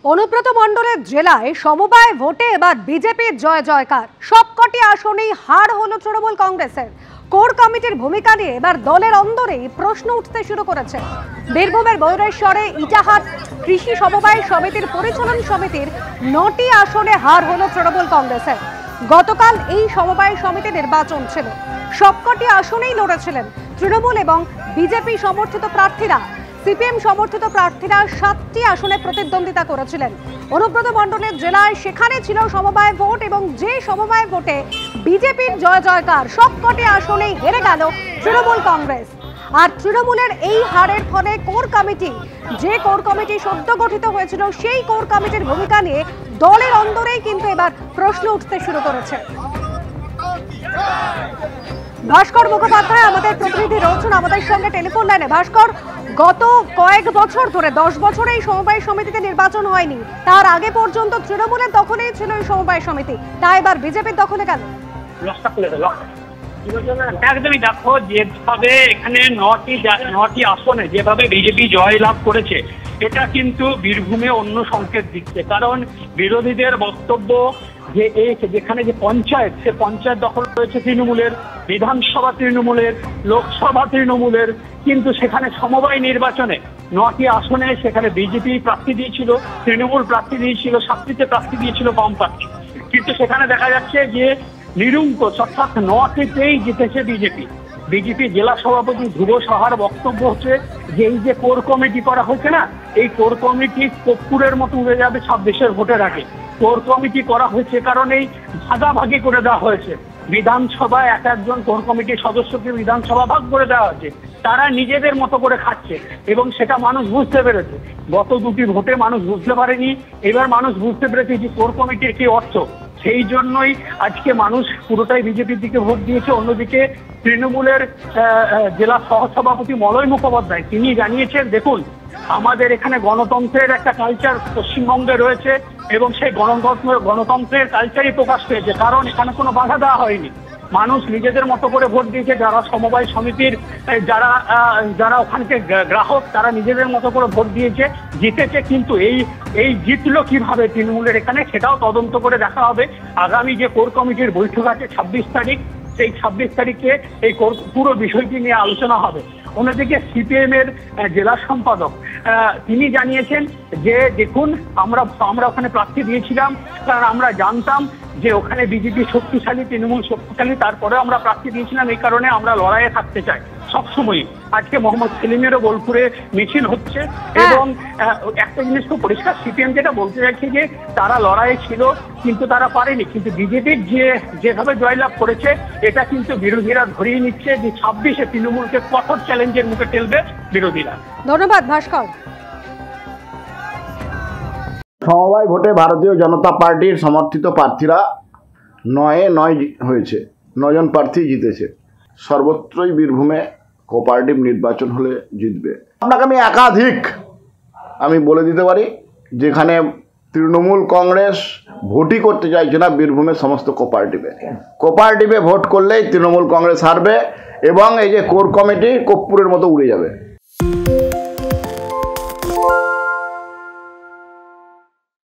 অনুব্রত মণ্ডলের জেলায় সমবায় ভোটে এবার বিজেপির জয় জয়কার। সবকটি আসনেই হার হলো তৃণমূল কংগ্রেসের। কোর কমিটির ভূমিকা নিয়ে এবার দলের অন্দরেই প্রশ্ন উঠতে শুরু করেছে। বীরভূমের বৈরেশ্বরে ইটাহাট কৃষি সমবায় সমিতির পরিচালন সমিতির 9টি আসনে হার হলো তৃণমূল কংগ্রেসের। গতকাল এই সমবায় সমিতি নির্বাচন ছিল। সবকটি আসনেই লড়েছিলেন তৃণমূল এবং বিজেপি সমর্থিত প্রার্থীরা। সিপিএম সমর্থিত প্রার্থীরা 7টি আসনে প্রতিদ্বন্দ্বিতা করেছিলেন। অনুব্রত মণ্ডলের জেলায় সেখানে ছিল সমবায় ভোট এবং যে সমবায় ভোটে বিজেপির জয় জয়কার। সবকটি আসনেই হেরে গেল তৃণমূল কংগ্রেস। আর তৃণমূলের এই হারের ফলে কোর কমিটি, যে কোর কমিটি সদ্য গঠিত হয়েছিল, সেই কোর কমিটির ভূমিকা নিয়ে দলের অন্দরেই কিন্তু এবার প্রশ্ন উঠতে শুরু করেছে। ভাস্কর মুখোপাধ্যায় আমাদের প্রতিনিধি রয়েছেন আমাদের সঙ্গে টেলিফোন লাইনে। ভাস্কর, গত কয়েক বছর ধরে 10 বছরে এই সমবায় সমিতিতে নির্বাচন হয়নি। তার আগে পর্যন্ত তৃণমূলের দখলেই ছিল এই সমবায় সমিতি, তা এবার বিজেপির দখলে গেল। একদমই দেখো, যেভাবে এখানে 9টি আসনে যেভাবে বিজেপি জয় লাভ করেছে, এটা কিন্তু বীরভূমে অন্য সংকেত দিচ্ছে। কারণ বিরোধীদের বক্তব্য যে যেখানে যে পঞ্চায়েত, সে পঞ্চায়েত দখল রয়েছে তৃণমূলের, বিধানসভা তৃণমূলের, লোকসভা তৃণমূলের, কিন্তু সেখানে সমবায় নির্বাচনে 9টি আসনে সেখানে বিজেপি প্রার্থী দিয়েছিল, তৃণমূল প্রার্থী দিয়েছিল, 7টিতে প্রার্থী দিয়েছিল বাম প্রার্থী। কিন্তু সেখানে দেখা যাচ্ছে যে নিরঙ্কুশ, অর্থাৎ 9টিতেই জিতেছে বিজেপি জেলা সভাপতি ধ্রুব সাহার বক্তব্য হচ্ছে যে এই যে কোর কমিটি করা হয়েছে না, এই কোর কমিটি কর্পূরের মতো উড়ে যাবে 26-এর ভোটের আগে। কোর কমিটি করা হয়েছে কারণেই ভাগাভাগি করে দেওয়া হয়েছে। বিধানসভায় একজন কোর কমিটির সদস্যকে বিধানসভা ভাগ করে দেওয়া হয়েছে। তারা নিজেদের মতো করে খাচ্ছে এবং সেটা মানুষ বুঝতে পেরেছে। গত 2টি ভোটে মানুষ বুঝতে পারেনি, এবার মানুষ বুঝতে পেরেছে যে কোর কমিটির কি অর্থ। সেই জন্যই আজকে মানুষ পুরোটাই বিজেপির দিকে ভোট দিয়েছে। অন্যদিকে তৃণমূলের জেলা সহসভাপতি মলয় মুখোপাধ্যায় তিনি জানিয়েছেন, দেখুন আমাদের এখানে গণতন্ত্রের একটা কালচার পশ্চিমবঙ্গে রয়েছে এবং সেই গণতন্ত্রের কালচারই প্রকাশ পেয়েছে, কারণ এখানে কোনো বাধা দেওয়া হয়নি। মানুষ নিজেদের মতো করে ভোট দিয়েছে। যারা সমবায় সমিতির যারা ওখানকে গ্রাহক, তারা নিজেদের মতো করে ভোট দিয়েছে, জিতেছে। কিন্তু এই জিতলো কিভাবে তৃণমূলের এখানে, সেটাও তদন্ত করে দেখা হবে। আগামী যে কোর কমিটির বৈঠক আছে 26 তারিখ, সেই 26 তারিখে এই পুরো বিষয়টি নিয়ে আলোচনা হবে। অন্যদিকে সিপিএম এর জেলা সম্পাদক তিনি জানিয়েছেন যে দেখুন আমরা ওখানে প্রার্থী দিয়েছিলাম কারণ আমরা জানতাম যে ওখানে বিজেপি শক্তিশালী, তৃণমূল শক্তিশালী, তারপরে আমরা প্রার্থী দিয়েছিলাম। এই কারণে আমরা লড়াইয়ে থাকতে চাই সবসময়। আজকে মোহাম্মদ সেলিমেরও বোলপুরে মিছিল হচ্ছে এবং একটা জিনিস খুব পরিষ্কার, সিপিএম যেটা বলতে চাইছে যে তারা লড়াইয়ে ছিল কিন্তু তারা পারেনি। কিন্তু বিজেপির যেভাবে জয়লাভ করেছে, এটা কিন্তু বিরোধীরা ধরিয়ে নিচ্ছে যে 26-এ তৃণমূলকে কঠোর চ্যালেঞ্জের মুখে ঠেলবে বিরোধীরা। ধন্যবাদ ভাস্কর। সমবায় ভোটে ভারতীয় জনতা পার্টির সমর্থিত প্রার্থীরা 9 হয়েছে, 9 জন প্রার্থী জিতেছে। সর্বত্রই বীরভূমে কোঅপারেটিভ নির্বাচন হলে জিতবে। আপনাকে আমি বলে দিতে পারি, যেখানে তৃণমূল কংগ্রেস ভোটই করতে চাইছে না বীরভূমের সমস্ত কোঅপারেটিভে ভোট করলেই তৃণমূল কংগ্রেস হারবে এবং এই যে কোর কমিটি কর্পূরের মতো উড়ে যাবে।